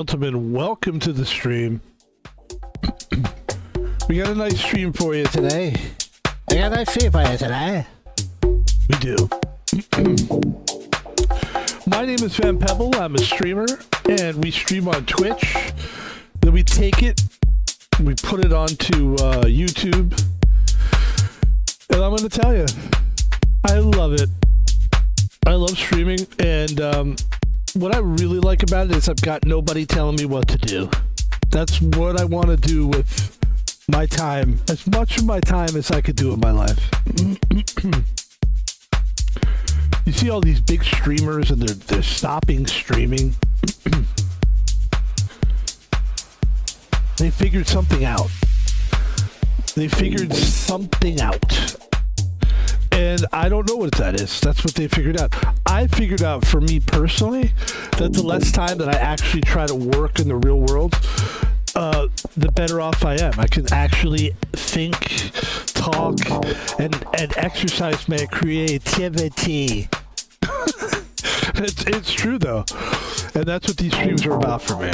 Gentlemen, welcome to the stream. We got a nice stream for you today. We do. My name is Van Pebble. I'm a streamer, and we stream on Twitch. Then we take it, we put it onto YouTube, and I'm going to tell you, I love it. I love streaming, and what I really like about it is I've got nobody telling me what to do. That's what I want to do with my time, as much of my time as I could do in my life. You see all these big streamers and they're stopping streaming. They figured something out. And I don't know what that is. That's what they figured out. I figured out for me personally that the less time that I actually try to work in the real world, the better off I am. I can actually think, talk, and exercise my creativity. It's true though. And that's what these streams are about for me.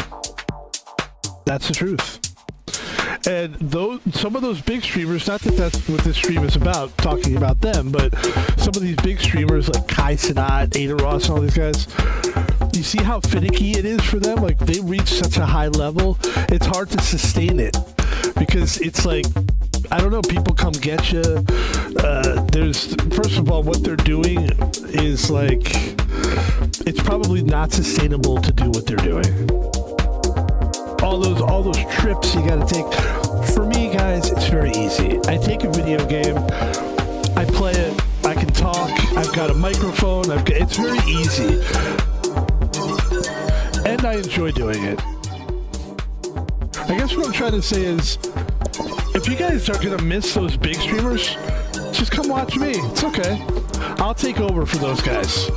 That's the truth. And some of those big streamers, not that that's what this stream is about, talking about them, but some of these big streamers like Kai Cenat, Ada Ross, and all these guys, you see how finicky it is for them? Like, they reach such a high level, it's hard to sustain it. Because it's like, I don't know, people come get you. First of all, what they're doing is like, it's probably not sustainable to do what they're doing. All those trips you gotta take. For me, guys, it's very easy. I take a video game, I play it, I can talk, I've got a microphone, it's very easy. And I enjoy doing it. I guess what I'm trying to say is, if you guys are gonna miss those big streamers, just come watch me. It's okay. I'll take over for those guys.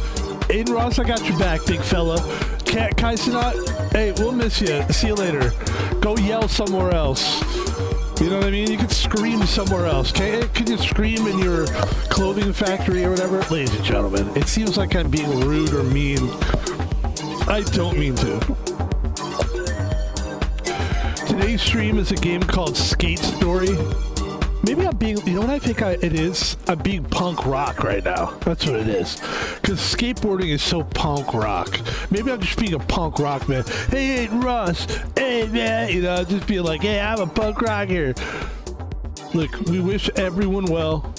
Aiden Ross, I got your back, big fella. Kai Cenat, hey, we'll miss you. See you later. Go yell somewhere else. You know what I mean? You could scream somewhere else. Can you scream in your clothing factory or whatever? Ladies and gentlemen, it seems like I'm being rude or mean. I don't mean to. Today's stream is a game called Skate Story. Maybe I'm being, you know what I think it is? I'm being punk rock right now. That's what it is. Because skateboarding is so punk rock. Maybe I'm just being a punk rock man. Hey, Russ. Hey, man. You know, just being like, hey, I'm a punk rocker. Look, we wish everyone well.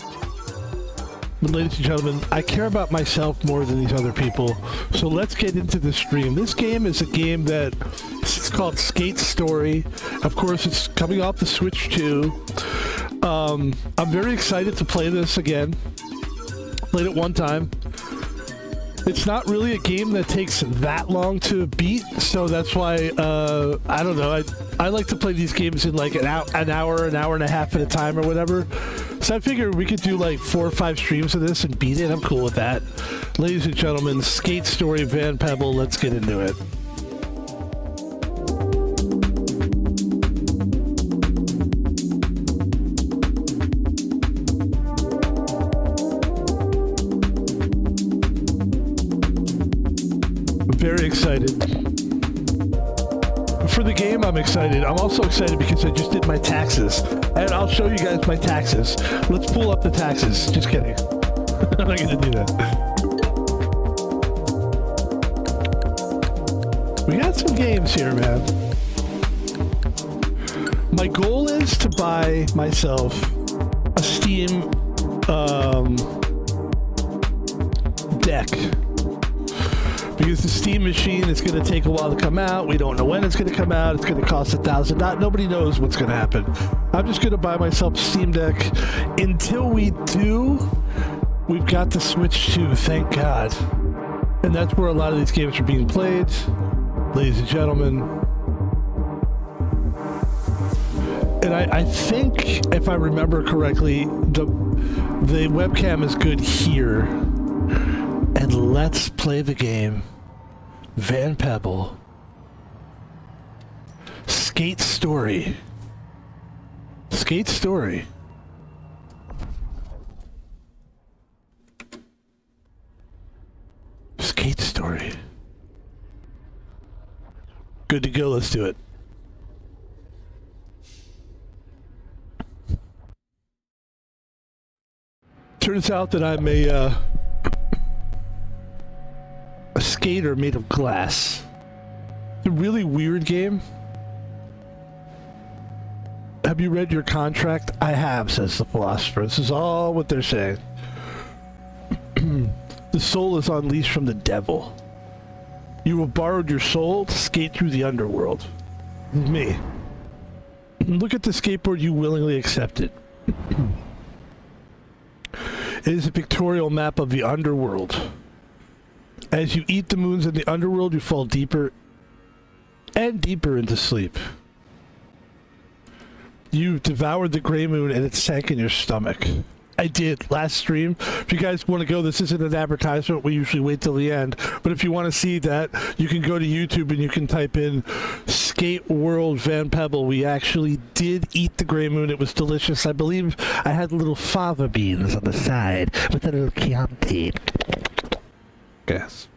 But ladies and gentlemen, I care about myself more than these other people. So let's get into the stream. This game is a game that it's called Skate Story. Of course, it's coming off the Switch 2. I'm very excited to play this again. Played it one time. It's not really a game that takes that long to beat, so that's why, I don't know, I like to play these games in like an hour and a half at a time or whatever. So I figured we could do like 4 or 5 streams of this and beat it. I'm cool with that. Ladies and gentlemen, Skate Story, Van Pebble, let's get into it. Very excited. For the game, I'm excited. I'm also excited because I just did my taxes. And I'll show you guys my taxes. Let's pull up the taxes. Just kidding. I'm not going to do that. We got some games here, man. My goal is to buy myself a Steam deck. Because the Steam machine is going to take a while to come out. We don't know when it's going to come out. It's going to cost $1,000. Nobody knows what's going to happen. I'm just going to buy myself a Steam Deck. Until we do, we've got the Switch 2, thank God. And that's where a lot of these games are being played. Ladies and gentlemen. And I think, if I remember correctly, the webcam is good here. And let's play the game. Van Pebble. Skate Story. Skate Story. Skate Story. Good to go. Let's do it. Turns out that I'm a skater made of glass. It's a really weird game. Have you read your contract? I have, says the philosopher. This is all what they're saying. The soul is on leash from the devil. You have borrowed your soul to skate through the underworld. Me. Look at the skateboard you willingly accepted. It is a pictorial map of the underworld. As you eat the moons in the underworld, you fall deeper and deeper into sleep. You devoured the gray moon and it sank in your stomach. I did last stream. If you guys want to go, this isn't an advertisement. We usually wait till the end. But if you want to see that, you can go to YouTube and you can type in Skate World Van Pebble. We actually did eat the gray moon. It was delicious. I believe I had little fava beans on the side with a little Chianti. Yes.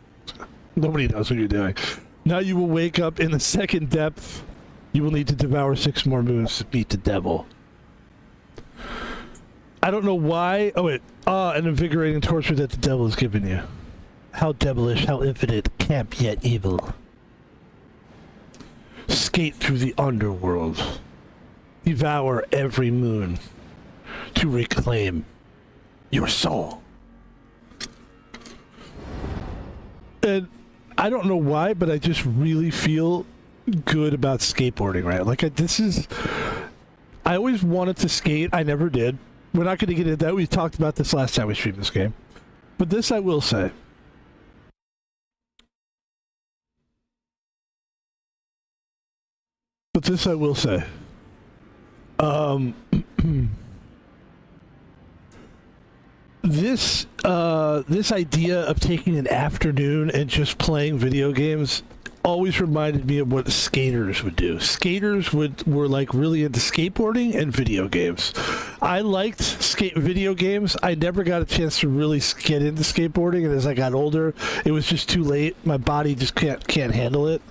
Nobody knows what you're doing. Now you will wake up in the second depth. You will need to devour 6 more moons to beat the devil. I don't know why. Oh wait. An invigorating torture that the devil has given you. How devilish, how infinite, camp yet evil. Skate through the underworld. Devour every moon to reclaim your soul. And I don't know why, but I just really feel good about skateboarding, right? Like, I always wanted to skate. I never did. We're not going to get into that. We talked about this last time we streamed this game. But this I will say. This idea of taking an afternoon and just playing video games always reminded me of what skaters would do. Skaters were like really into skateboarding and video games. I liked video games. I never got a chance to really get into skateboarding, and as I got older, it was just too late. My body just can't handle it.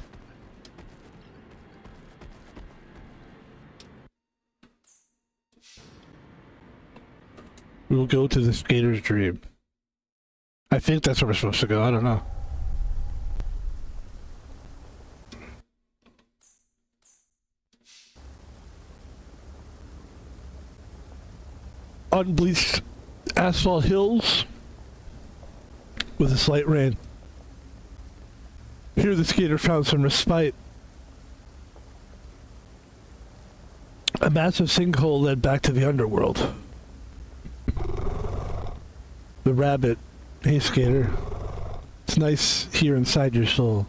We will go to the skater's dream. I think that's where we're supposed to go. I don't know. Unbleached asphalt hills with a slight rain. Here the skater found some respite. A massive sinkhole led back to the underworld. The rabbit. Hey, skater. It's nice here inside your soul.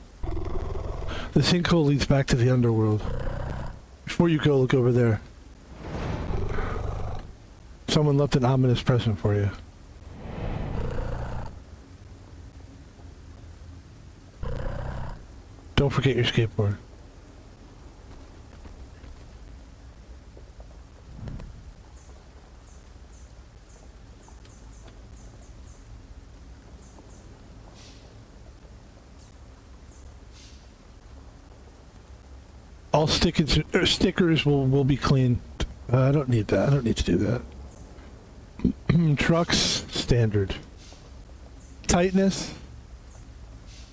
The sinkhole leads back to the underworld. Before you go, look over there. Someone left an ominous present for you. Don't forget your skateboard. All stickers will be cleaned. I don't need that. I don't need to do that. Trucks, standard. Tightness.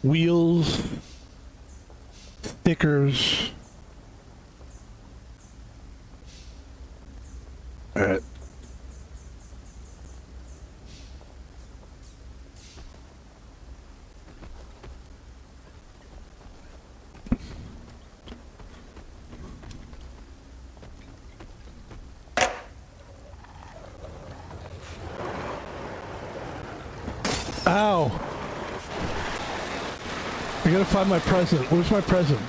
Wheels. Stickers. Alright. Ow! I gotta find my present. Where's my present?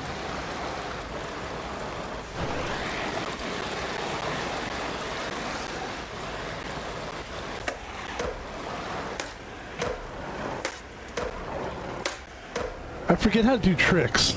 I forget how to do tricks.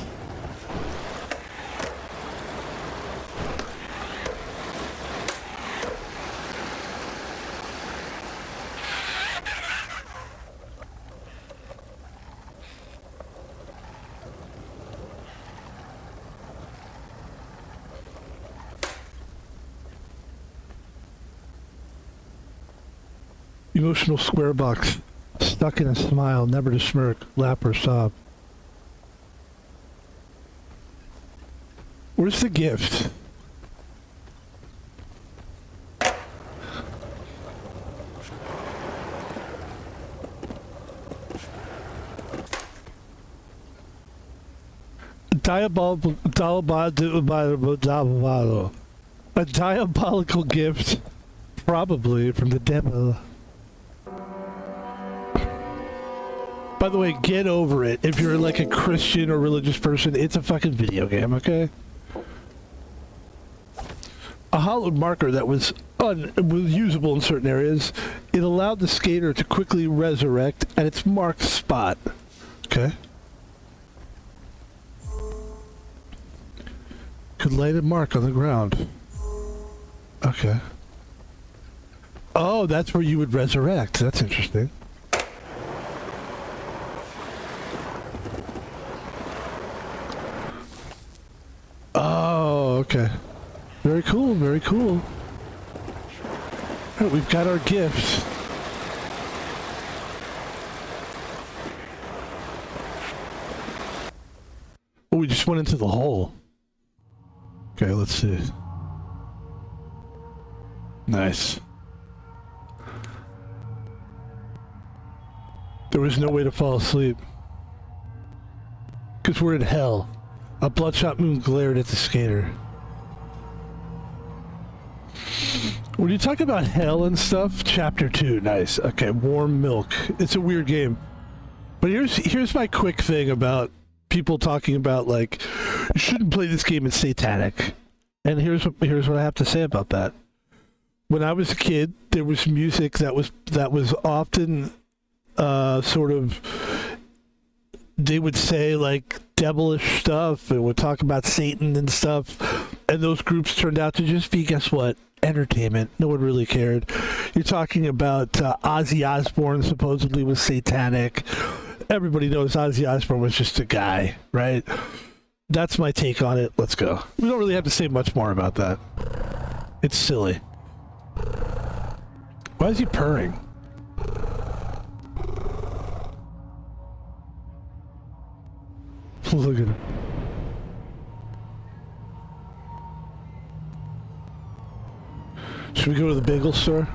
Emotional square box. Stuck in a smile, never to smirk, laugh or sob. Where's the gift? A diabolical gift, probably from the devil. By the way, get over it. If you're like a Christian or religious person, it's a fucking video game, okay? A hollowed marker that was usable in certain areas. It allowed the skater to quickly resurrect at its marked spot. Okay. Could light a mark on the ground. Okay. Oh, that's where you would resurrect. That's interesting. Oh, okay. Very cool, very cool. Alright, we've got our gifts. Oh, we just went into the hole. Okay, let's see. Nice. There was no way to fall asleep. Because we're in hell. A bloodshot moon glared at the skater. When you talk about hell and stuff, chapter 2, nice. Okay, warm milk. It's a weird game. But here's my quick thing about people talking about, like, you shouldn't play this game, it's satanic. And here's what I have to say about that. When I was a kid, there was music that was often sort of, they would say like devilish stuff and would talk about Satan and stuff, and those groups turned out to just be, guess what, entertainment. No one really cared. You're talking about Ozzy Osbourne supposedly was satanic. Everybody knows Ozzy Osbourne was just a guy, right? That's my take on it. Let's go. We don't really have to say much more about that. It's silly. Why is he purring? Look at him. Should we go to the bagel store?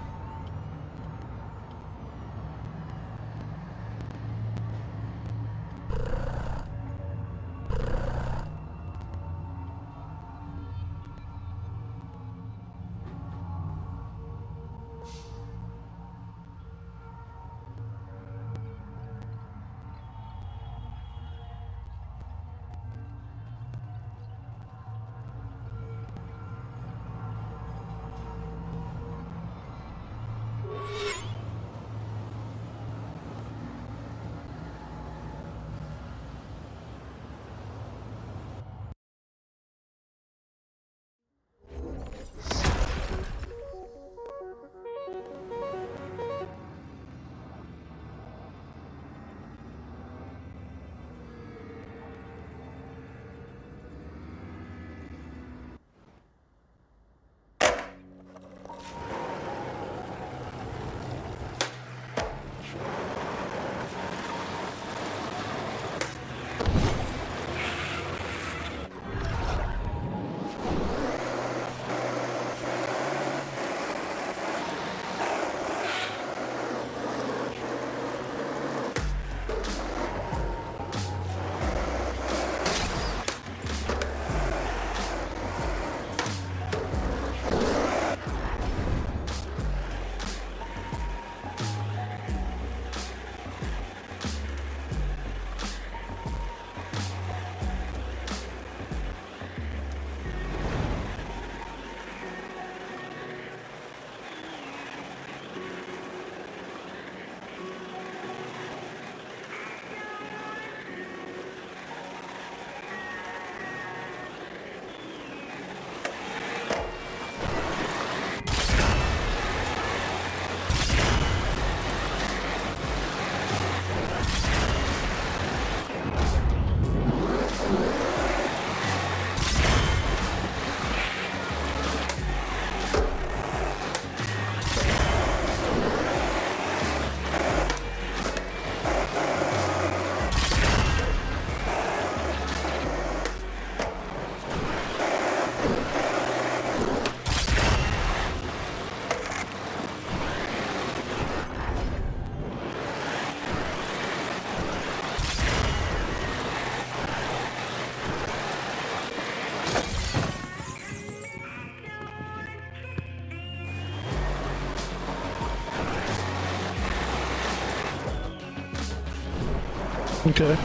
Okay.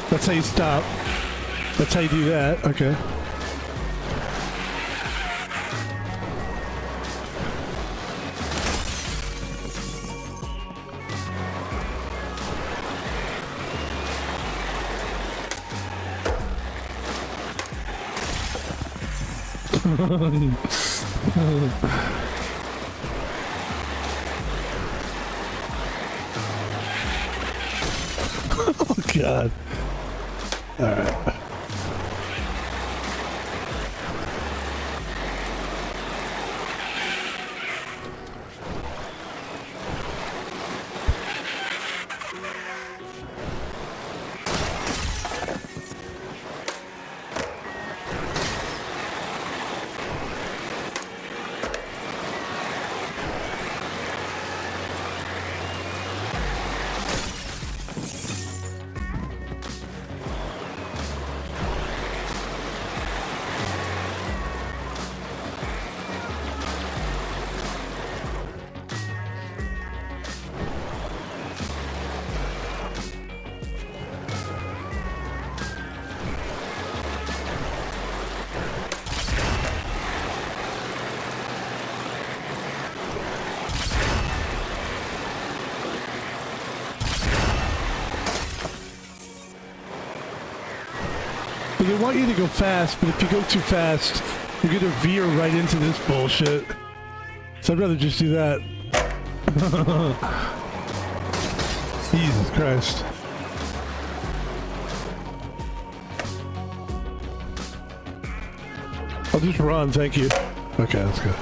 That's how you stop. That's how you do that. Okay. Oh, God. All right. They want you to go fast, but if you go too fast, you're gonna veer right into this bullshit. So I'd rather just do that. Jesus Christ. I'll just run, thank you. Okay, let's go.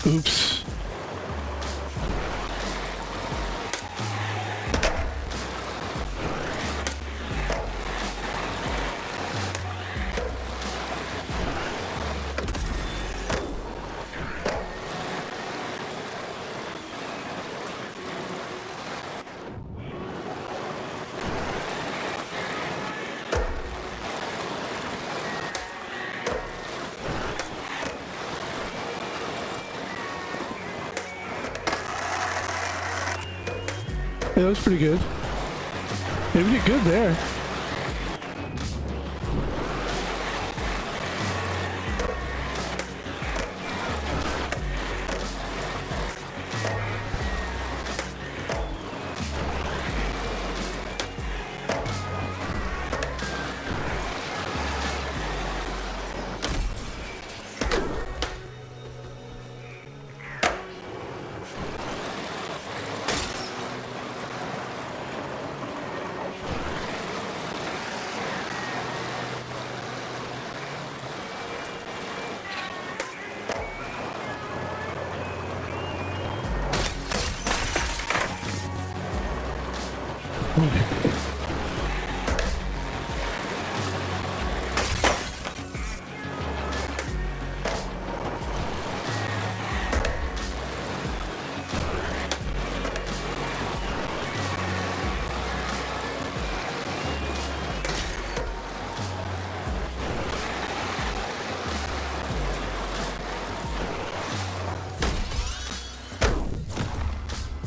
Oops. Yeah, that was pretty good. Yeah, we did good there.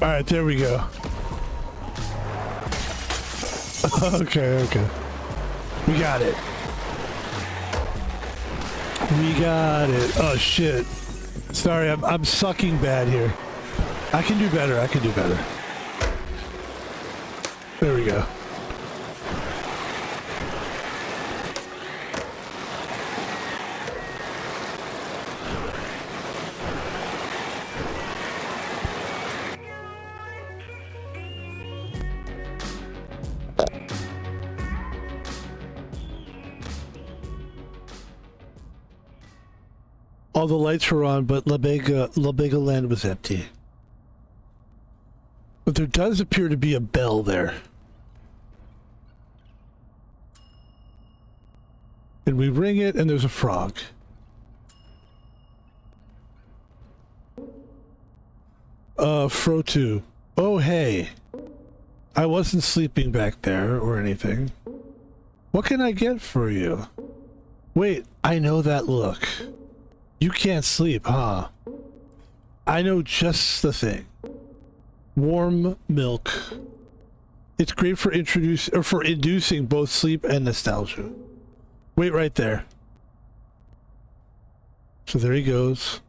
All right, there we go. Okay. We got it. We got it. Oh shit. Sorry, I'm sucking bad here. I can do better. I can do better. There we go. All the lights were on, but La Bega Land was empty. But there does appear to be a bell there. And we ring it, and there's a frog. Frotu. Oh, hey. I wasn't sleeping back there or anything. What can I get for you? Wait, I know that look. You can't sleep, huh? I know just the thing. Warm milk. It's great for inducing both sleep and nostalgia. Wait right there. So there he goes.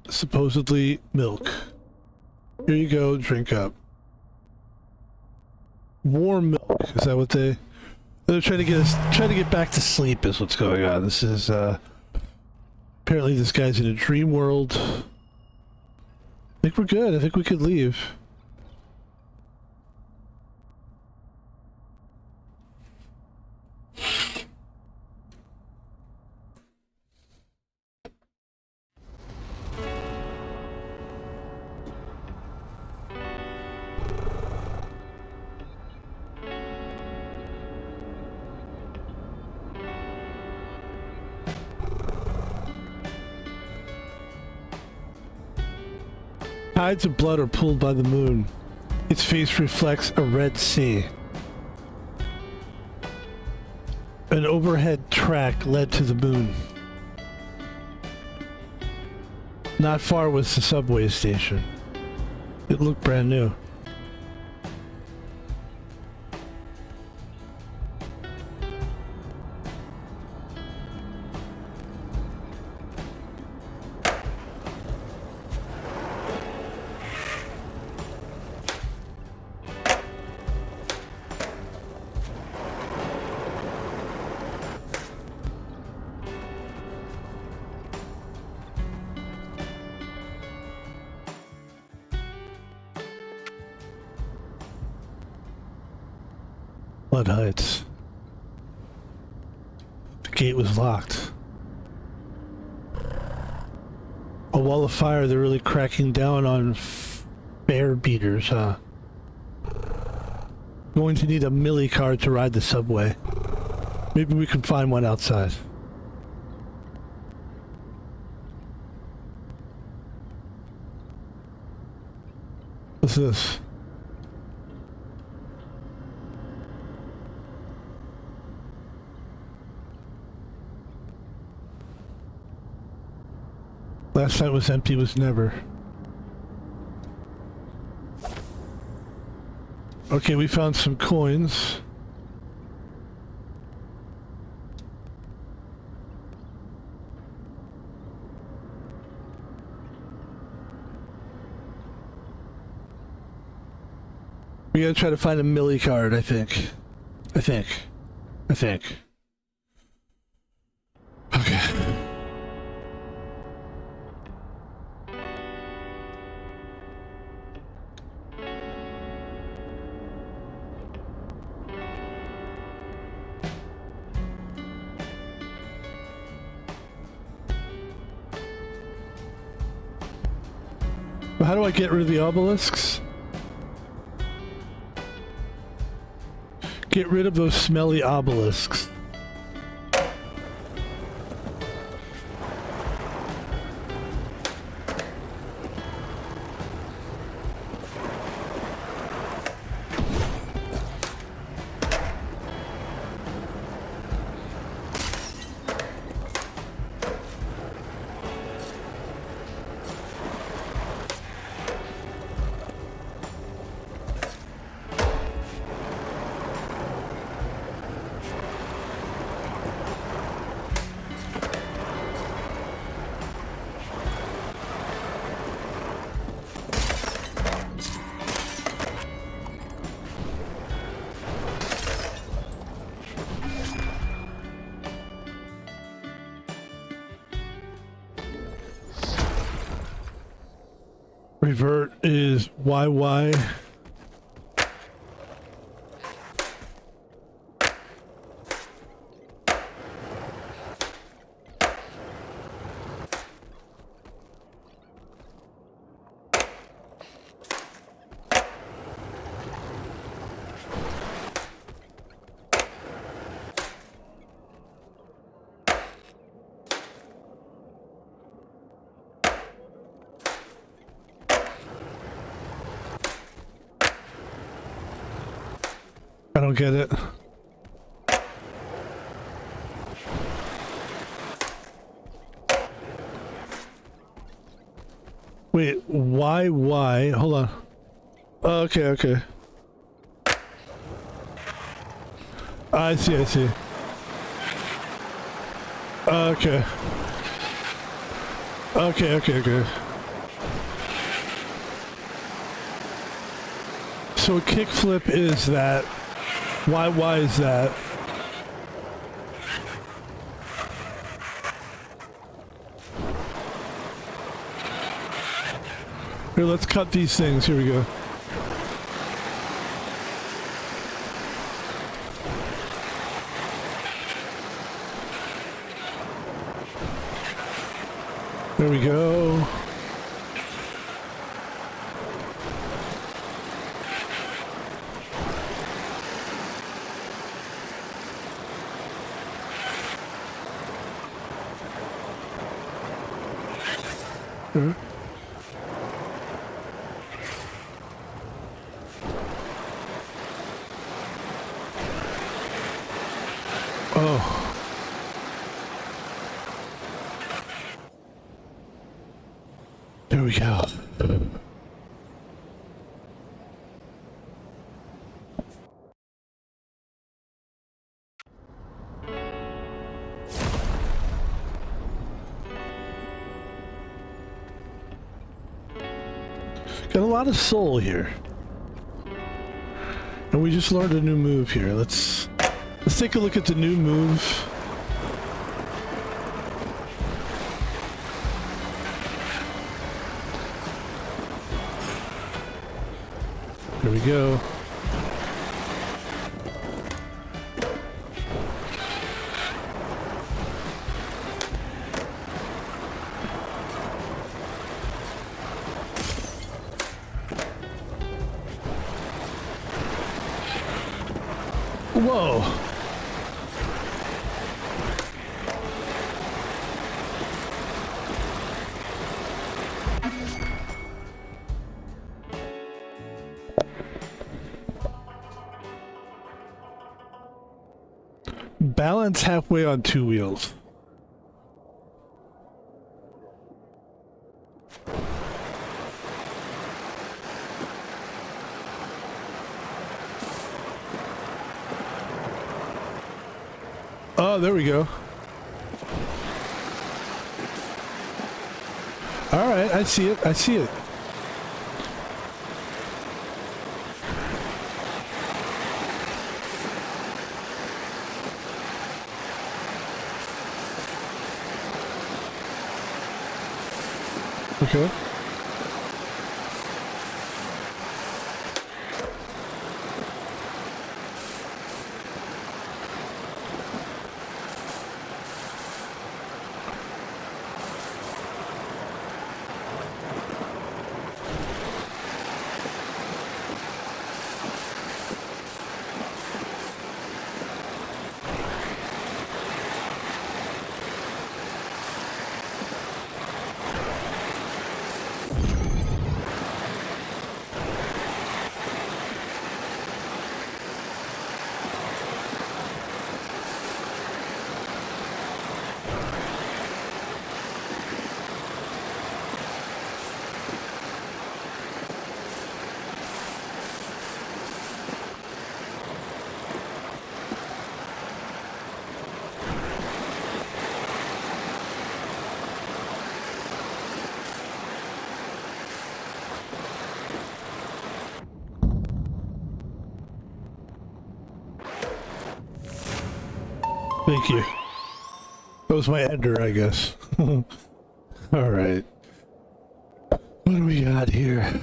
Supposedly milk. Here you go, drink up. Warm milk, is that what they're trying to get us, trying to get back to sleep is what's going on. This is apparently this guy's in a dream world. I think we're good. I think we could leave. Tides of blood are pulled by the moon. Its face reflects a red sea. An overhead track led to the moon. Not far was the subway station. It looked brand new. Blood Heights. The gate was locked. A wall of fire, they're really cracking down on bear beaters, huh? Going to need a millie car to ride the subway. Maybe we can find one outside. What's this? Last night was empty was never. Okay, we found some coins. We gotta try to find a millie card, I think. I think. Okay. How do I get rid of the obelisks? Get rid of those smelly obelisks. Revert is YY. I don't get it. Wait, why? Hold on. Oh, okay. I see. Okay. So a kickflip is that. Why is that? Here, let's cut these things. Here we go. There we go. Oh. There we go. Got a lot of soul here. And we just learned a new move here. Let's take a look at the new move. There we go. Whoa. Balance halfway on two wheels. Oh, there we go. All right, I see it. Okay. Thank you. That was my ender, I guess. All right. What do we got here?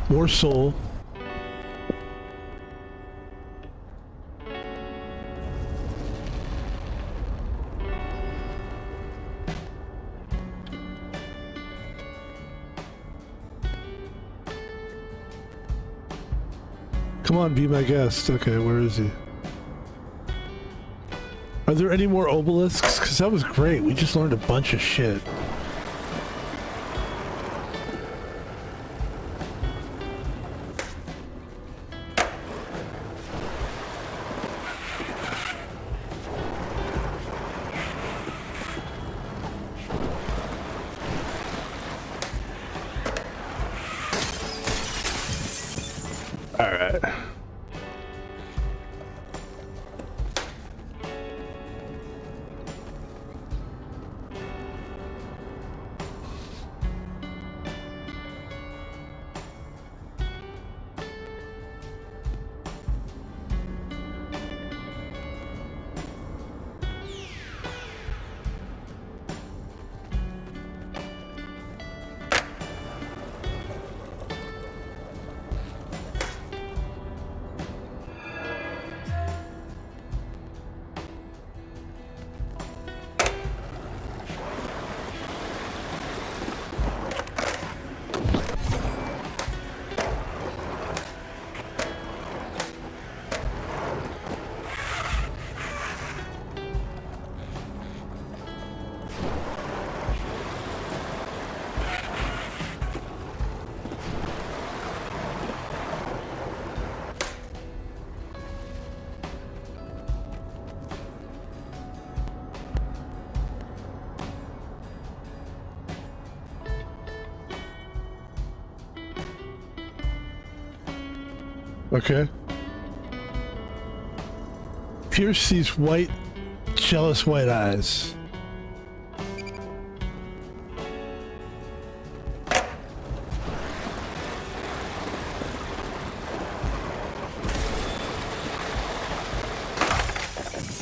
More soul. Come on, be my guest. Okay, where is he? Are there any more obelisks? Because that was great. We just learned a bunch of shit. All right. Okay. Pierce these white, jealous white eyes.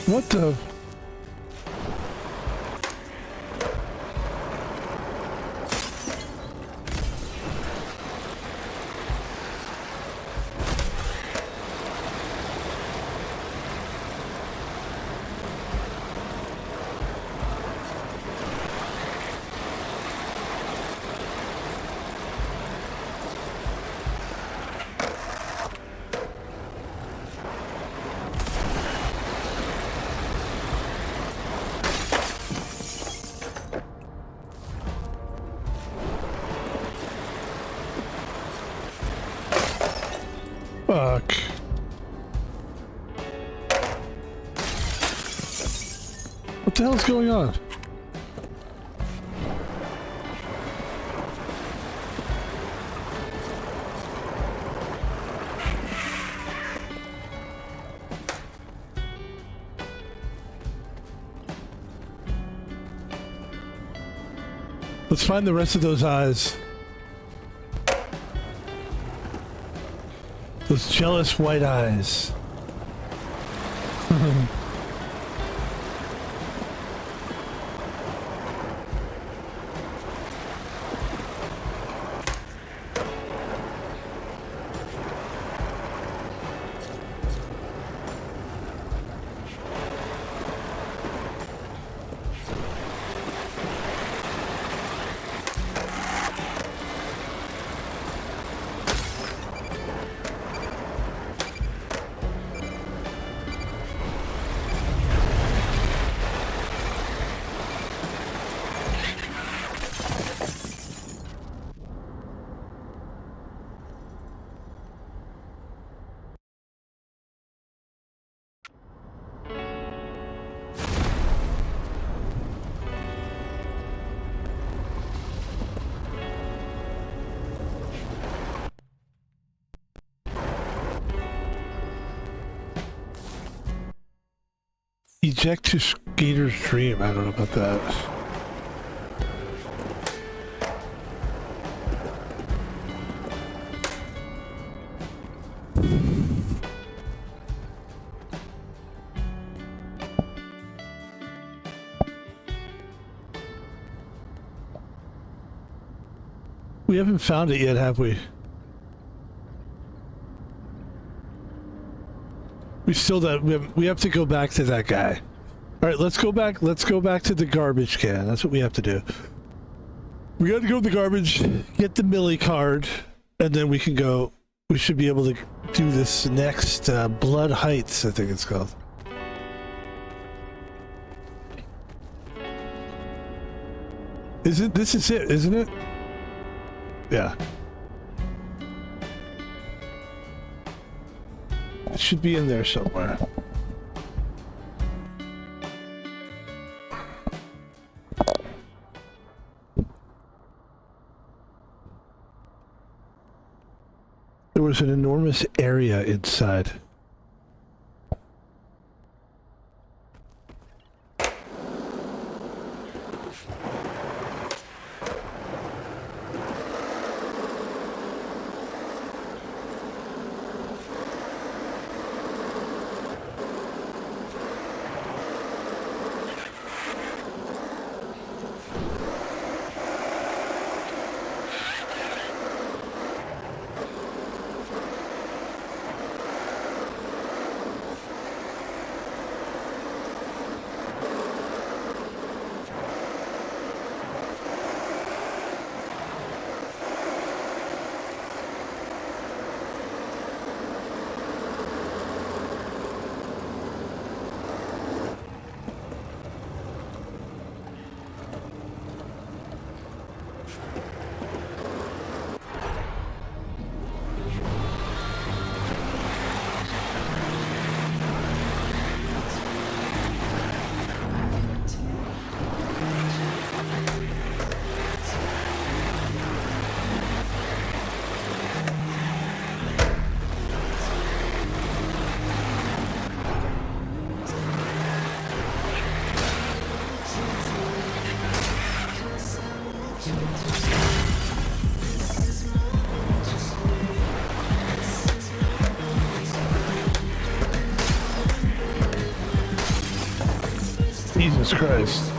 What the? Fuck. What the hell's going on? Let's find the rest of those eyes. Those jealous white eyes. Eject to skater's dream. I don't know about that. We haven't found it yet, have we? We still don't. We have to go back to that guy. All right, let's go back. Let's go back to the garbage can. That's what we have to do. We got to go to the garbage, get the Millie card, and then we can go. We should be able to do this next Blood Heights, I think it's called. This is it, isn't it? Yeah. It should be in there somewhere. There was an enormous area inside. Jesus Christ.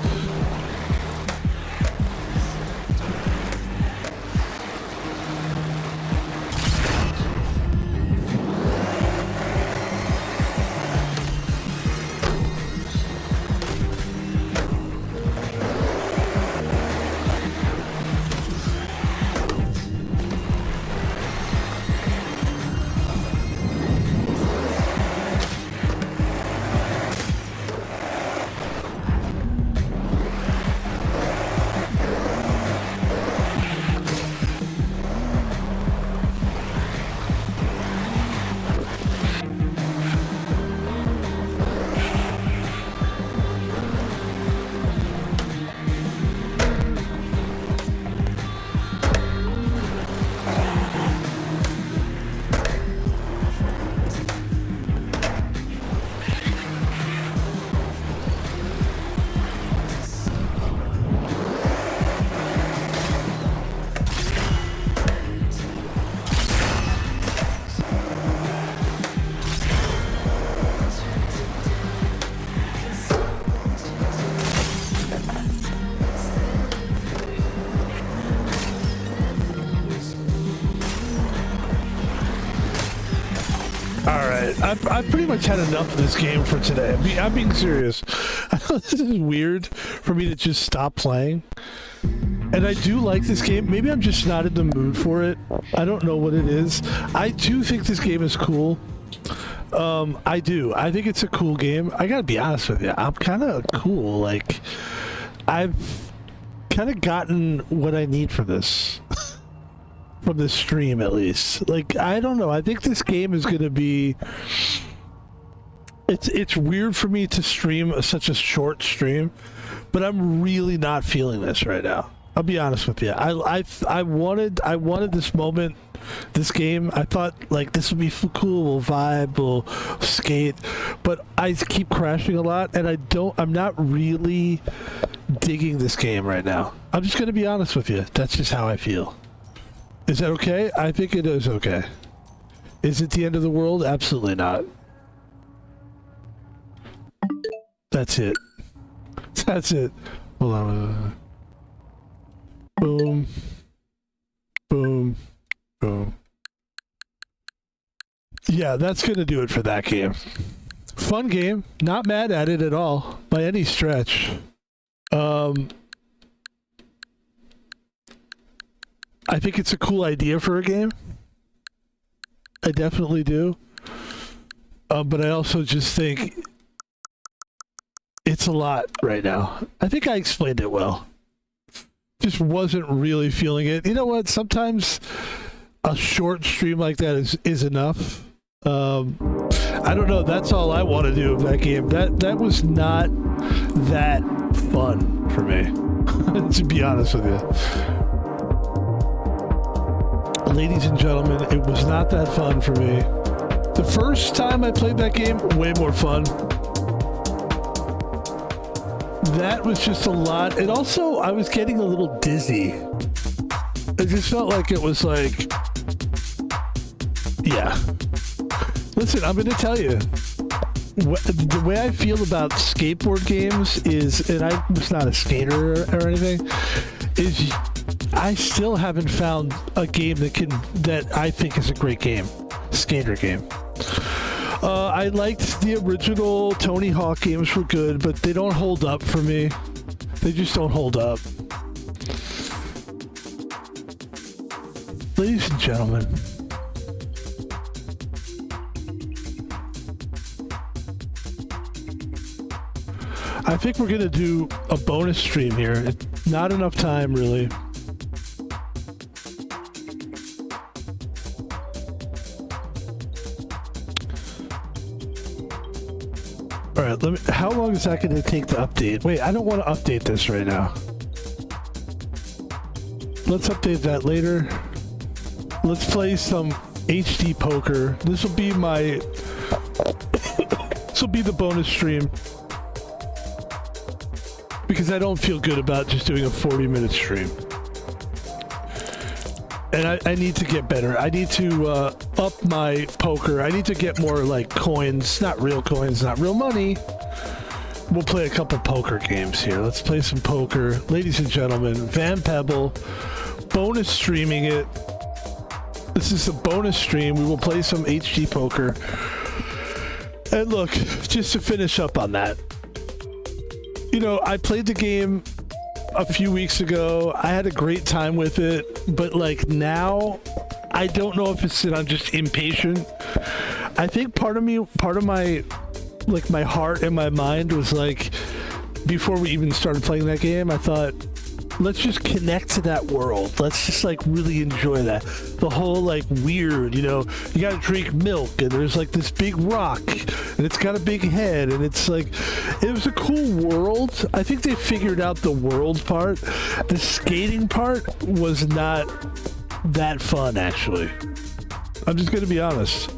I've pretty much had enough of this game for today. I'm being serious. I know this is weird for me to just stop playing. And I do like this game. Maybe I'm just not in the mood for it. I don't know what it is. I do think this game is cool. I do. I think it's a cool game. I gotta be honest with you. I'm kind of cool. Like, I've kind of gotten what I need from this. From this stream, at least. Like, I don't know. I think this game is gonna be... It's weird for me to stream such a short stream, but I'm really not feeling this right now. I'll be honest with you. I wanted this moment, this game. I thought, like, this would be cool. We'll vibe, we'll skate, but I keep crashing a lot, and I'm not really digging this game right now. I'm just gonna be honest with you. That's just how I feel. Is that okay? I think it is okay. Is it the end of the world? Absolutely not. That's it. That's it. Hold on. Boom. Yeah, that's going to do it for that game. Fun game. Not mad at it at all by any stretch. I think it's a cool idea for a game. I definitely do. But I also just think it's a lot right now. I think I explained it well. Just wasn't really feeling it. You know what? Sometimes a short stream like that is enough. I don't know. That's all I want to do of that game. That was not that fun for me, to be honest with you. Ladies and gentlemen, it was not that fun for me. The first time I played that game, way more fun. That was just a lot. And also, I was getting a little dizzy. It just felt like it was like, yeah. Listen, I'm going to tell you, the way I feel about skateboard games is, and I was not a skater or anything, is I still haven't found a game that I think is a great game, skater game. I liked the original Tony Hawk games were good, but they don't hold up for me. They just don't hold up. Ladies and gentlemen, I think we're going to do a bonus stream here. It's not enough time, really. All right, how long is that going to take to update? Wait, I don't want to update this right now. Let's update that later. Let's play some HD poker. This will be the bonus stream. Because I don't feel good about just doing a 40-minute stream. And I need to get better. I need to up my poker. I need to get more like coins, not real money. We'll play a couple poker games here. Let's play some poker. Ladies and gentlemen, Van Pebble, bonus streaming it. This is a bonus stream. We will play some HD poker. And look, just to finish up on that. You know, I played the game a few weeks ago. I had a great time with it, but like now, I don't know if it's that I'm just impatient. I think part of my heart and my mind was like, before we even started playing that game, I thought, let's just connect to that world. Let's just like really enjoy that. The whole like weird, you know, you gotta drink milk and there's like this big rock and it's got a big head and it's like, it was a cool world. I think they figured out the world part. The skating part was not that fun, actually. I'm just gonna be honest.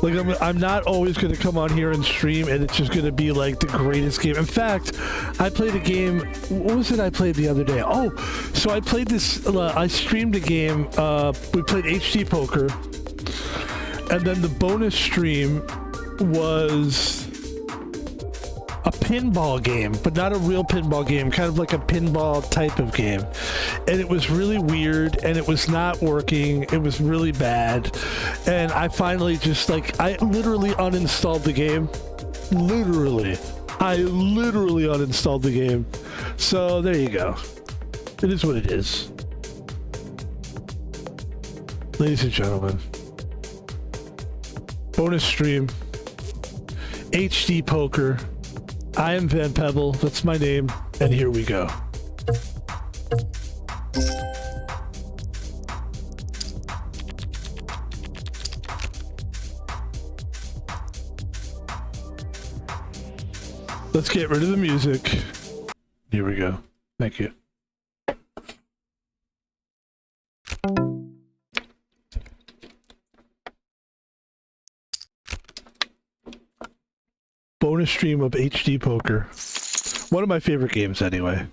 Like, I'm not always going to come on here and stream and it's just going to be like the greatest game. In fact, I played a game. What was it I played the other day? Oh, so I played this. I streamed a game. We played HD poker. And then the bonus stream was a pinball game, but not a real pinball game, kind of like a pinball type of game. And it was really weird and it was not working. It was really bad. And I finally just like, I literally uninstalled the game. I literally uninstalled the game. So there you go. It is what it is. Ladies and gentlemen, bonus stream, HD poker. I am Van Pebble, that's my name, and here we go. Let's get rid of the music. Here we go. Thank you. Bonus stream of HD poker. One of my favorite games anyway.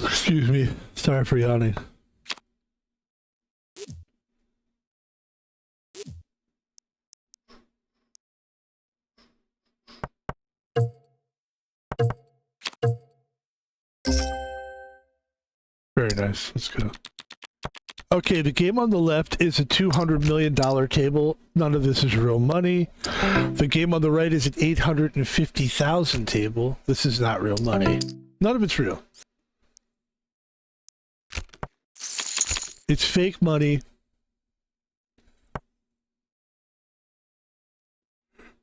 Excuse me. Sorry for yawning. Very nice. Let's go. Okay, the game on the left is a $200 million table. None of this is real money. The game on the right is an 850,000 table. This is not real money. None of it's real. It's fake money.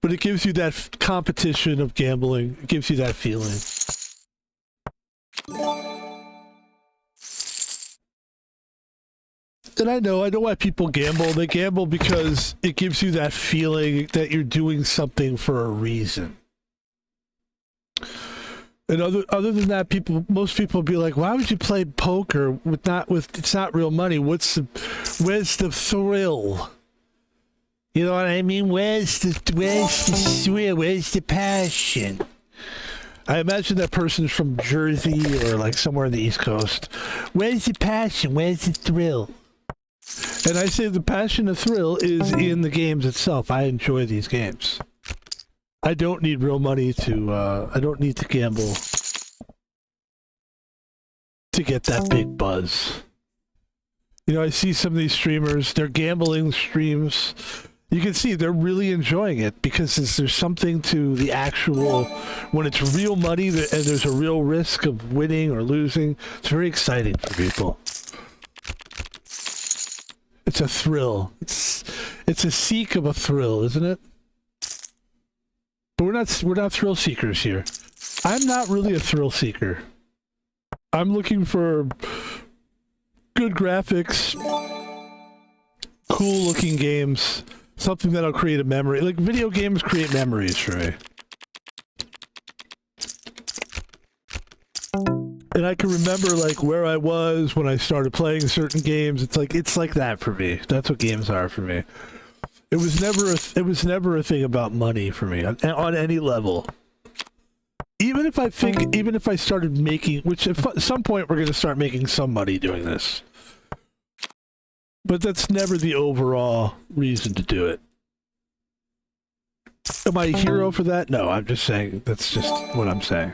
But it gives you that competition of gambling. It gives you that feeling. And I know why people gamble. They gamble because it gives you that feeling that you're doing something for a reason. And other than that, most people be like, "Why would you play poker it's not real money? Where's the thrill? You know what I mean? Where's the thrill? Where's the passion?" I imagine that person's from Jersey or like somewhere on the East Coast. Where's the passion? Where's the thrill? And I say the passion and thrill is in the games itself. I enjoy these games. I don't need real money I don't need to gamble to get that big buzz. You know, I see some of these streamers, they're gambling streams. You can see they're really enjoying it because there's something to the actual, when it's real money and there's a real risk of winning or losing, it's very exciting for people. It's a thrill. It's a seek of a thrill, isn't it? But we're not thrill seekers here. I'm not really a thrill seeker. I'm looking for good graphics, cool looking games, something that'll create a memory. Like video games create memories for me. And I can remember like where I was when I started playing certain games. It's like that for me. That's what games are for me. It was never a thing about money for me on any level. Even if I started making, which at some point we're going to start making some money doing this. But that's never the overall reason to do it. Am I a hero for that? No, I'm just saying that's just what I'm saying.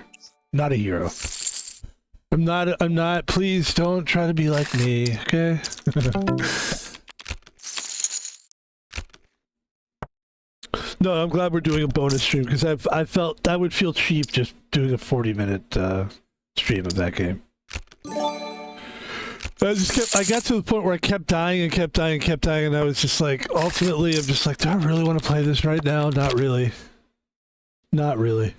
Not a hero. I'm not, please don't try to be like me, okay? No, I'm glad we're doing a bonus stream because I felt that would feel cheap just doing a 40-minute stream of that game. I got to the point where I kept dying and kept dying and kept dying, and I was just like, ultimately, I'm just like, do I really want to play this right now? Not really. Not really.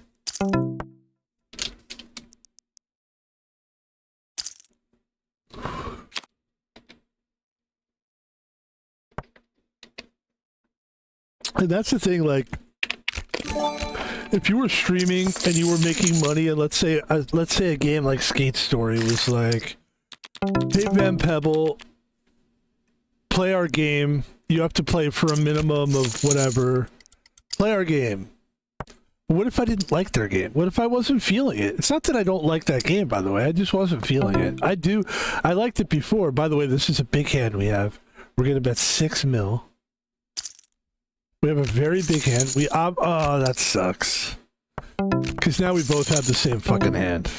And that's the thing, like, if you were streaming and you were making money, and let's say a game like Skate Story was like, hey man, Pebble, play our game. You have to play for a minimum of whatever. Play our game. What if I didn't like their game? What if I wasn't feeling it? It's not that I don't like that game, by the way. I just wasn't feeling it. I liked it before. By the way, this is a big hand we have. We're gonna bet 6 mil. We have a very big hand. Oh, that sucks. Because now we both have the same fucking hand.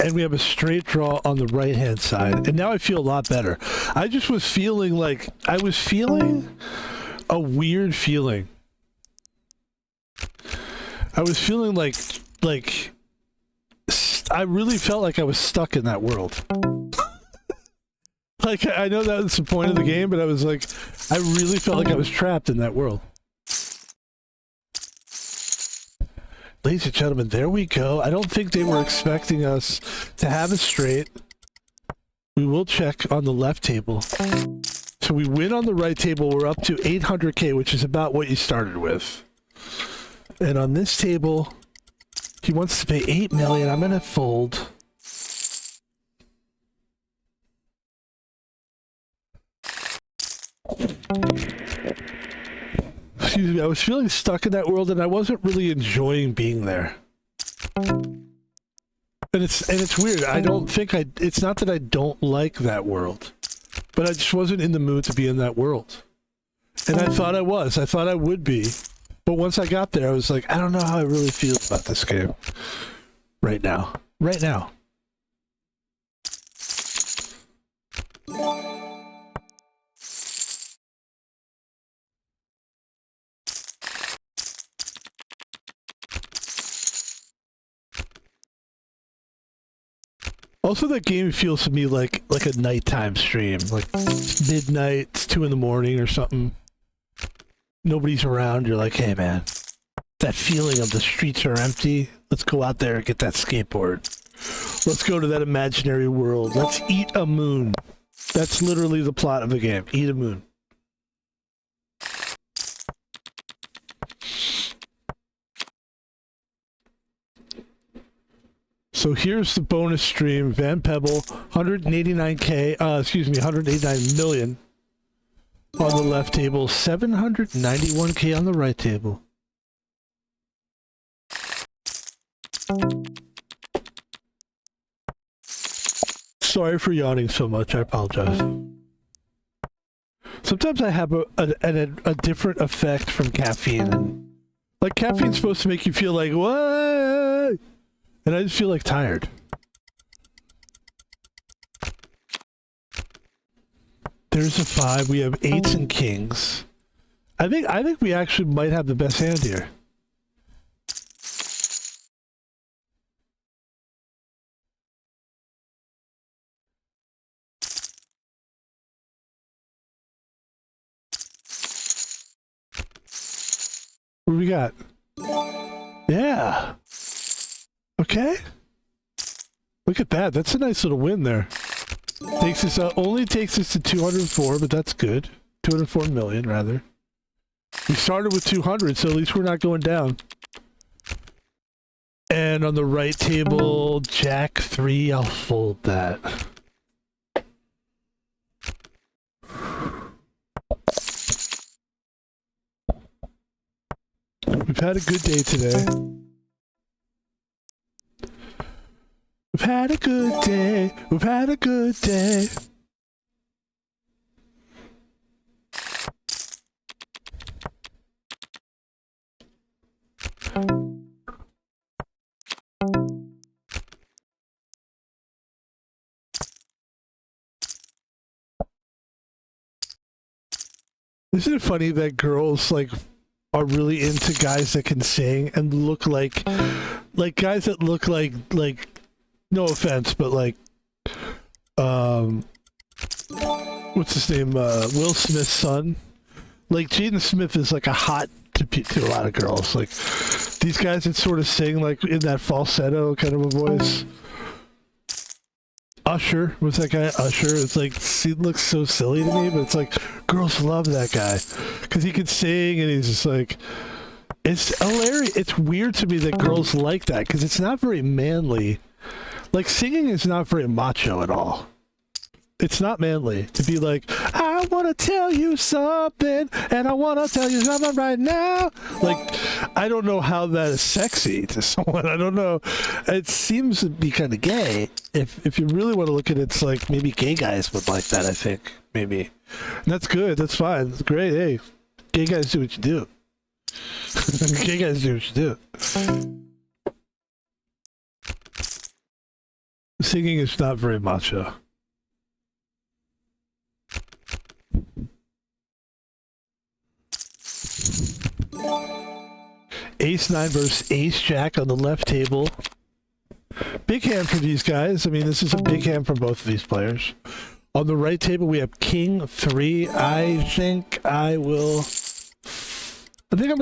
And we have a straight draw on the right-hand side. And now I feel a lot better. I just was feeling like... I was feeling a weird feeling. I was feeling like... I really felt like I was stuck in that world. Like, I know that was the point of the game, but I was like... I really felt like I was trapped in that world. Ladies and gentlemen, there we go. I don't think they were expecting us to have a straight. We will check on the left table. So we win on the right table. We're up to 800K, which is about what you started with. And on this table, he wants to pay 8 million. I'm going to fold. Excuse me, I was feeling stuck in that world and I wasn't really enjoying being there. And it's weird. It's not that I don't like that world, but I just wasn't in the mood to be in that world. And I thought I was. I thought I would be. But once I got there, I was like, I don't know how I really feel about this game right now. Right now. Also, that game feels to me like a nighttime stream. Like, it's midnight, it's 2 in the morning or something. Nobody's around. You're like, hey, man, that feeling of the streets are empty. Let's go out there and get that skateboard. Let's go to that imaginary world. Let's eat a moon. That's literally the plot of the game. Eat a moon. So here's the bonus stream. Van Pebble, 189K, 189 million on the left table, 791K on the right table. Sorry for yawning so much. I apologize. Sometimes I have a different effect from caffeine. Like, caffeine's supposed to make you feel like, what? And I just feel like tired. There's a 5. We have 8s and kings. I think we actually might have the best hand here. What do we got? Yeah. Okay. Look at that. That's a nice little win there. Takes us only takes us to 204, but that's good. 204 million, rather. We started with 200, so at least we're not going down. And on the right table, Jack 3. I'll fold that. We've had a good day today. We've had a good day. We've had a good day. Isn't it funny that girls like are really into guys that can sing and look like guys that look like no offense, but like what's his name? Will Smith's son. Like Jaden Smith is like a hot to a lot of girls. Like these guys that sort of sing like in that falsetto kind of a voice. Usher was that guy. Usher. It's like he looks so silly to me, but it's like girls love that guy because he can sing and he's just like. It's hilarious. It's weird to me that girls like that because it's not very manly. Like singing is not very macho at all. It's not manly to be like, I want to tell you something and I want to tell you something right now. Like, I don't know how that is sexy to someone. I don't know. It seems to be kind of gay. If you really want to look at it, it's like maybe gay guys would like that, I think. Maybe. And that's good. That's fine. That's great. Hey, gay guys do what you do. Gay guys do what you do. Singing is not very macho. Ace 9 versus Ace Jack on the left table. Big hand for these guys. I mean, this is a big hand for both of these players. On the right table, we have King 3. I think I'm going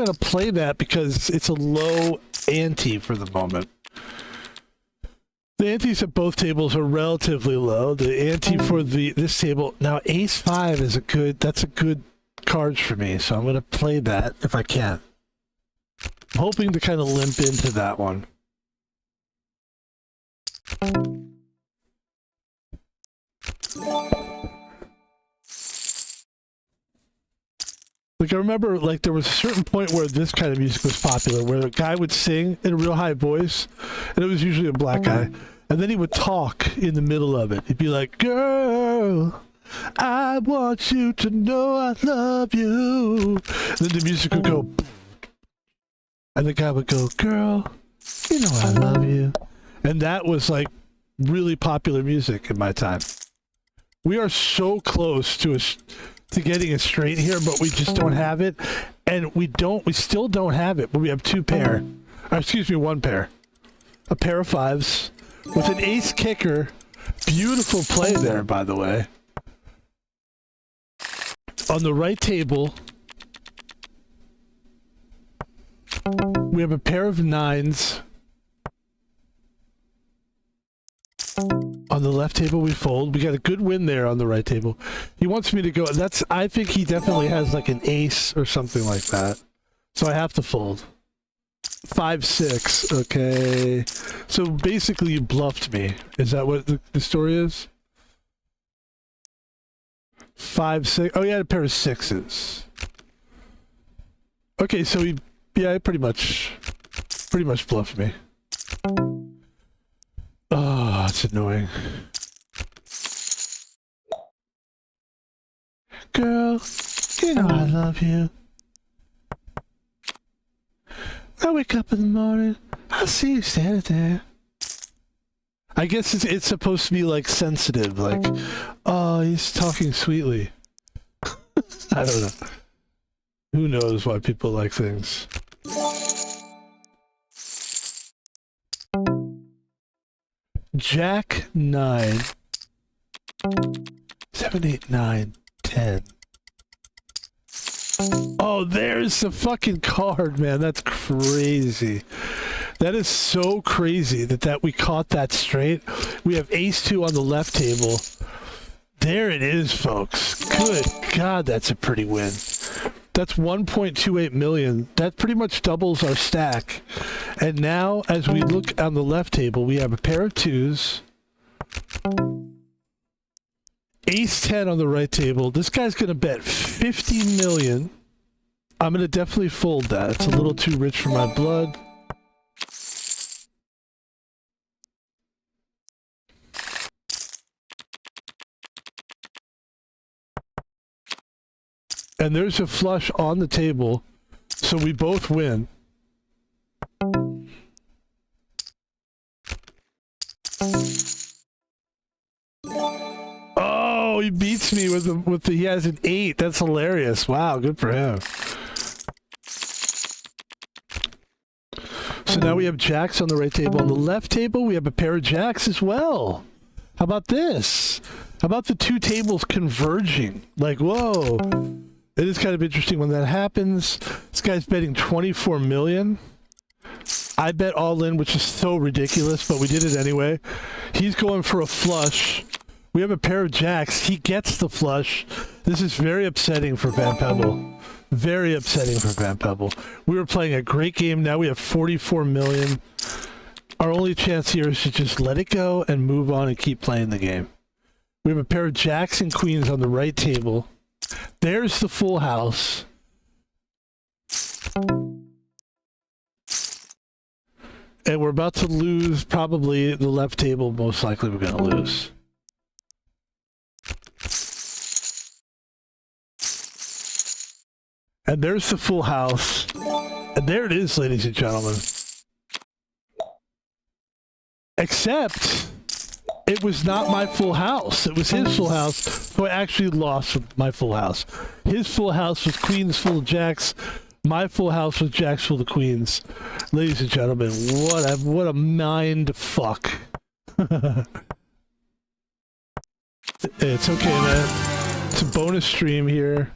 to play that because it's a low ante for the moment. The antes at both tables are relatively low. The ante for this table now, Ace 5 is that's a good card for me, so I'm going to play that if I can. I'm hoping to kind of limp into that one. Like I remember, like there was a certain point where this kind of music was popular, where a guy would sing in a real high voice, and it was usually a black guy, and then he would talk in the middle of it. He'd be like, "Girl, I want you to know I love you." And then the music would go, And the guy would go, girl, you know I love you. And that was like really popular music in my time. We are so close to getting it straight here, but we just don't have it. And we still don't have it, but we have two pair. Or excuse me, one pair. A pair of fives with an ace kicker. Beautiful play there, by the way. On the right table, we have a pair of nines. On the left table, we fold. We got a good win there on the right table. He wants me to go. I think he definitely has like an ace or something like that. So I have to fold. 5-6. Okay. So basically, you bluffed me. Is that what the story is? 5-6. Oh, he had a pair of sixes. Okay, so he pretty much bluffed me. Oh, it's annoying. Girl, you know I love you. I wake up in the morning, I see you standing there. I guess it's supposed to be like sensitive, like, oh, he's talking sweetly. I don't know. Who knows why people like things. Jack 9. 7, 8, 9, 10. Oh, there's the fucking card, man. That's crazy. That is so crazy that we caught that straight. We have ace 2 on the left table. There it is, folks. Good God, that's a pretty win. That's 1.28 million. That pretty much doubles our stack. And now, as we look on the left table, we have a pair of twos. Ace 10 on the right table. This guy's going to bet 50 million. I'm going to definitely fold that. It's a little too rich for my blood. And there's a flush on the table, so we both win. Oh, he beats me with the he has an 8. That's hilarious. Wow, good for him. So now we have jacks on the right table. On the left table, we have a pair of jacks as well. How about this? How about the two tables converging? Like, whoa. It is kind of interesting when that happens. This guy's betting 24 million. I bet all in, which is so ridiculous, but we did it anyway. He's going for a flush. We have a pair of jacks. He gets the flush. This is very upsetting for Van Pebble. Very upsetting for Van Pebble. We were playing a great game. Now we have 44 million. Our only chance here is to just let it go and move on and keep playing the game. We have a pair of jacks and queens on the right table. There's the full house. And we're about to lose probably the left table. Most likely we're going to lose. And there's the full house. And there it is, ladies and gentlemen. Except it was not my full house. It was his full house. So I actually lost my full house. His full house was queens full of jacks. My full house was jacks full of queens. Ladies and gentlemen, what a mind fuck. It's okay, man. It's a bonus stream here.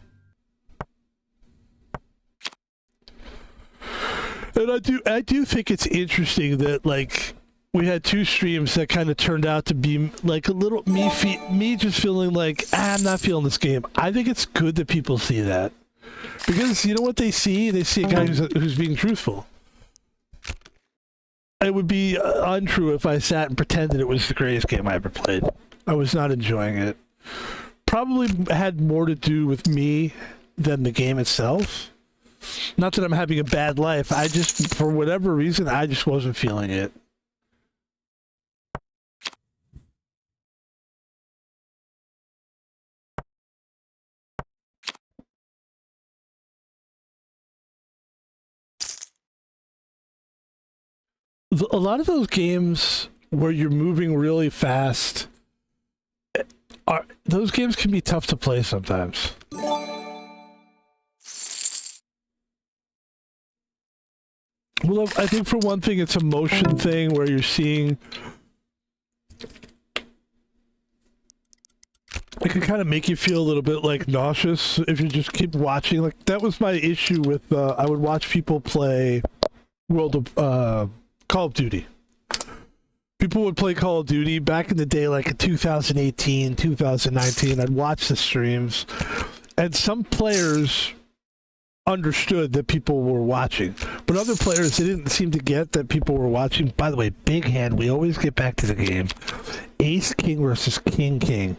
And I do think it's interesting that, like, we had two streams that kind of turned out to be like a little me just feeling like, I'm not feeling this game. I think it's good that people see that. Because you know what they see? They see a guy who's being truthful. It would be untrue if I sat and pretended it was the greatest game I ever played. I was not enjoying it. Probably had more to do with me than the game itself. Not that I'm having a bad life. I just, for whatever reason, I just wasn't feeling it. A lot of those games where you're moving really fast, those games can be tough to play sometimes. Well, I think for one thing, it's a motion thing where you're seeing. It can kind of make you feel a little bit like nauseous if you just keep watching. Like that was my issue with. I would watch people play Call of Duty. People would play Call of Duty back in the day, like in 2018, 2019. I'd watch the streams, and some players understood that people were watching, but other players, they didn't seem to get that people were watching. By the way, big hand, we always get back to the game. Ace King versus King King.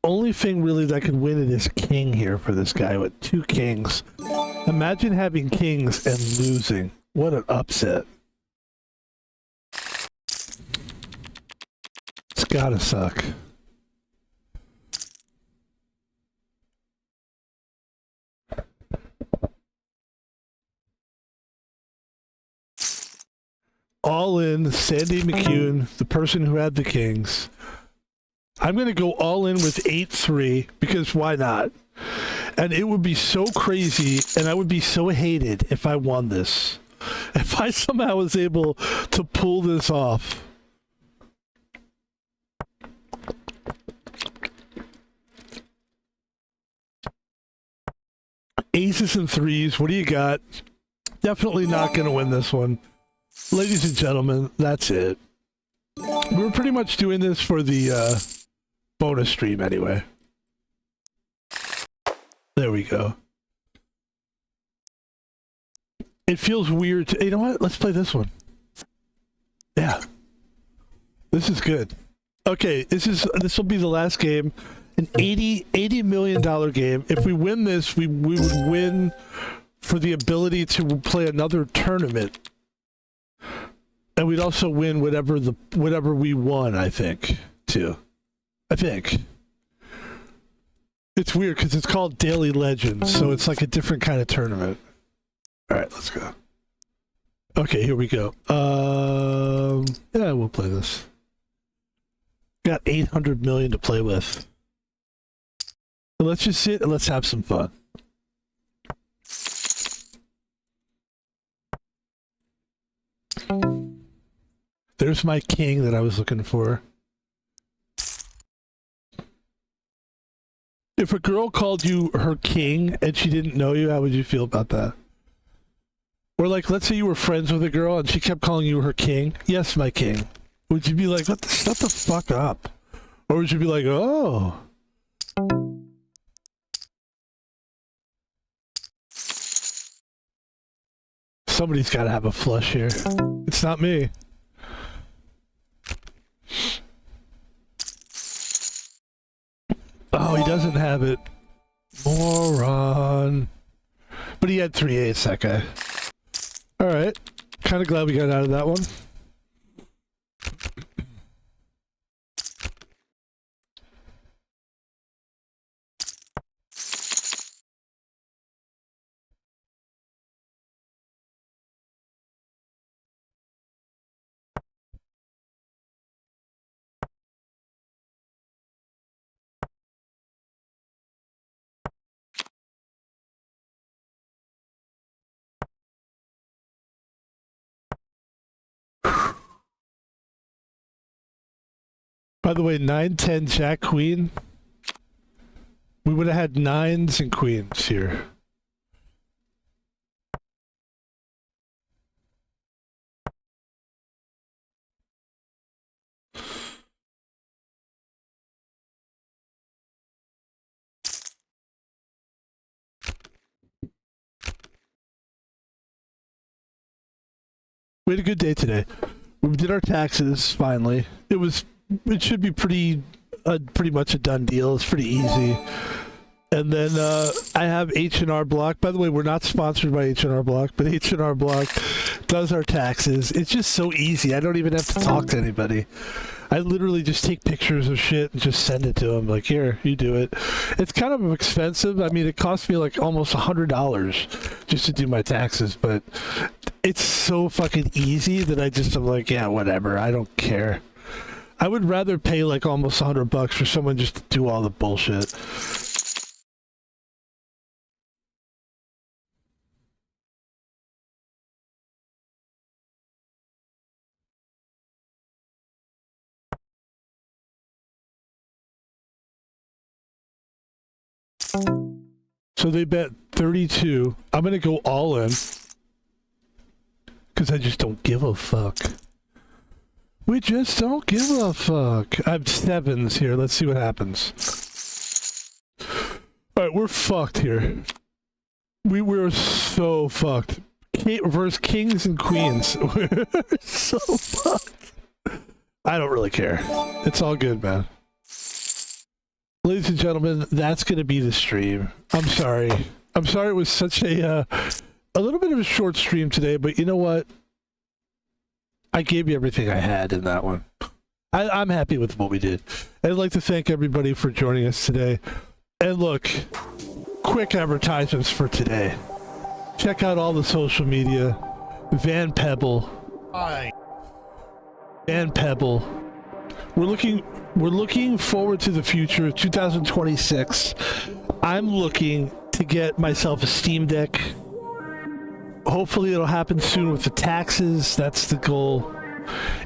Only thing really that could win it is King here for this guy with 2 kings. Imagine having kings and losing. What an upset. It's gotta suck. All in, Sandy McCune, the person who had the kings. I'm going to go all in with 8-3 because why not? And it would be so crazy and I would be so hated if I won this. If I somehow was able to pull this off. Aces and threes, what do you got? Definitely not going to win this one. Ladies and gentlemen, that's it. We were pretty much doing this for the bonus stream anyway. There we go. It feels weird to, you know what? Let's play this one. Yeah. This is good. Okay, this will be the last game. An $80 million game. If we win this, we would win for the ability to play another tournament. And we'd also win whatever we won, I think, too. I think. It's weird because it's called Daily Legends, so it's like a different kind of tournament. Alright, let's go. Okay, here we go. Yeah, we'll play this. Got 800 million to play with. So let's just sit and let's have some fun. There's my king that I was looking for. If a girl called you her king and she didn't know you, how would you feel about that? Or like, let's say you were friends with a girl and she kept calling you her king. Yes, my king. Would you be like, shut the fuck up? Or would you be like, oh. Somebody's got to have a flush here. It's not me. Oh, he doesn't have it. Moron. But he had 3/8, that guy. Alright. Kind of glad we got out of that one. By the way, 9-10 Jack Queen. We would have had 9s and queens here. We had a good day today. We did our taxes finally. It should be pretty much a done deal. It's pretty easy. And then I have H&R Block. By the way, we're not sponsored by H&R Block, but H&R Block does our taxes. It's just so easy. I don't even have to talk to anybody. I literally just take pictures of shit and just send it to them. Like, here, you do it. It's kind of expensive. I mean, it cost me like almost $100 just to do my taxes, but it's so fucking easy that I'm like, yeah, whatever. I don't care. I would rather pay like almost $100 for someone just to do all the bullshit. So they bet 32. I'm gonna go all in. Because I just don't give a fuck. We just don't give a fuck. I have 7s here. Let's see what happens. Alright, we're fucked here. We're so fucked. Versus kings and queens. We're so fucked. I don't really care. It's all good, man. Ladies and gentlemen, that's going to be the stream. I'm sorry. I'm sorry it was such a little bit of a short stream today, but you know what? I gave you everything I had in that one. I'm happy with what we did. I'd like to thank everybody for joining us today. And look, quick advertisements for today. Check out all the social media. Van Pebble. Hi. Van Pebble. We're looking forward to the future, 2026. I'm looking to get myself a Steam Deck. Hopefully it'll happen soon with the taxes. That's the goal.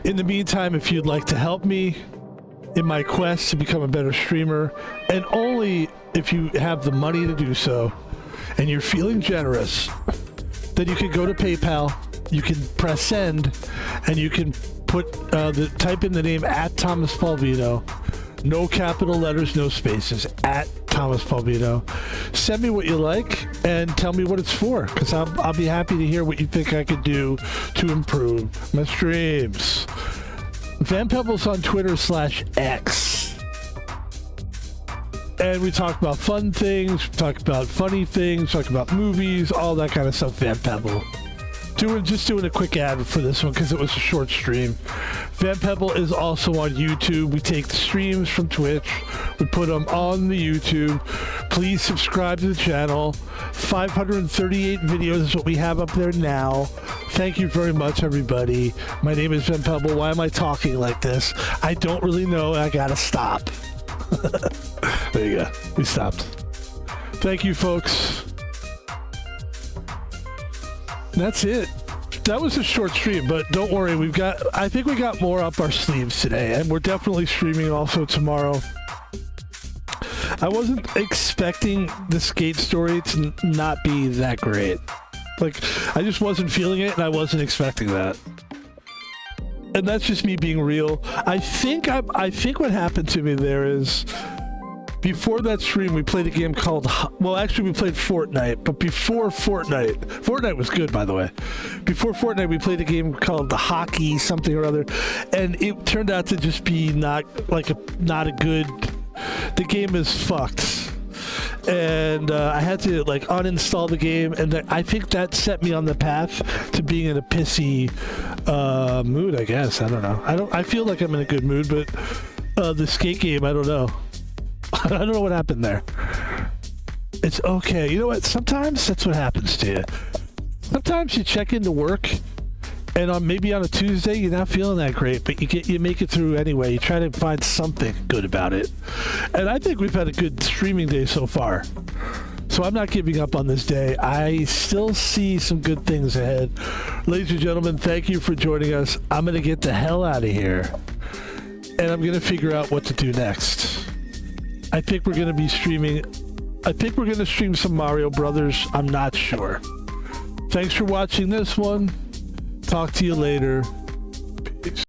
In the meantime, if you'd like to help me in my quest to become a better streamer, and only if you have the money to do so, and you're feeling generous, then you can go to PayPal, you can press send, and you can put type in the name at Thomas Palvino. No capital letters, no spaces, at Thomas Palvino. Send me what you like and tell me what it's for, because I'll be happy to hear what you think I could do to improve my streams. Van Pebble's on Twitter /X. And we talk about fun things, we talk about funny things, talk about movies, all that kind of stuff. Van Pebble. Just doing a quick ad for this one because it was a short stream. Van Pebble is also on YouTube. We take the streams from Twitch, we put them on the YouTube. Please subscribe to the channel. 538 videos is what we have up there now. Thank you very much, everybody. My name is Van Pebble. Why am I talking like this? I don't really know. I gotta stop. There you go. We stopped. Thank you, folks. That's it. That was a short stream, but don't worry, I think we got more up our sleeves today, and we're definitely streaming also tomorrow. I wasn't expecting the skate story to not be that great. Like, I just wasn't feeling it, and I wasn't expecting that. And that's just me being real. I think what happened to me there is, before that stream, we played a game called... Well, actually, we played Fortnite. But before Fortnite... Fortnite was good, by the way. Before Fortnite, we played a game called the Hockey something or other. And it turned out to just be not a good... The game is fucked. And I had to, like, uninstall the game. And I think that set me on the path to being in a pissy mood, I guess. I don't know. I feel like I'm in a good mood, but the skate game, I don't know. I don't know what happened there. It's okay. You know what? Sometimes that's what happens to you. Sometimes you check into work, and maybe on a Tuesday you're not feeling that great, but you make it through anyway. You try to find something good about it. And I think we've had a good streaming day so far. So I'm not giving up on this day. I still see some good things ahead. Ladies and gentlemen, thank you for joining us. I'm going to get the hell out of here, and I'm going to figure out what to do next. I think we're going to be streaming... I think we're going to stream some Mario Brothers. I'm not sure. Thanks for watching this one. Talk to you later. Peace.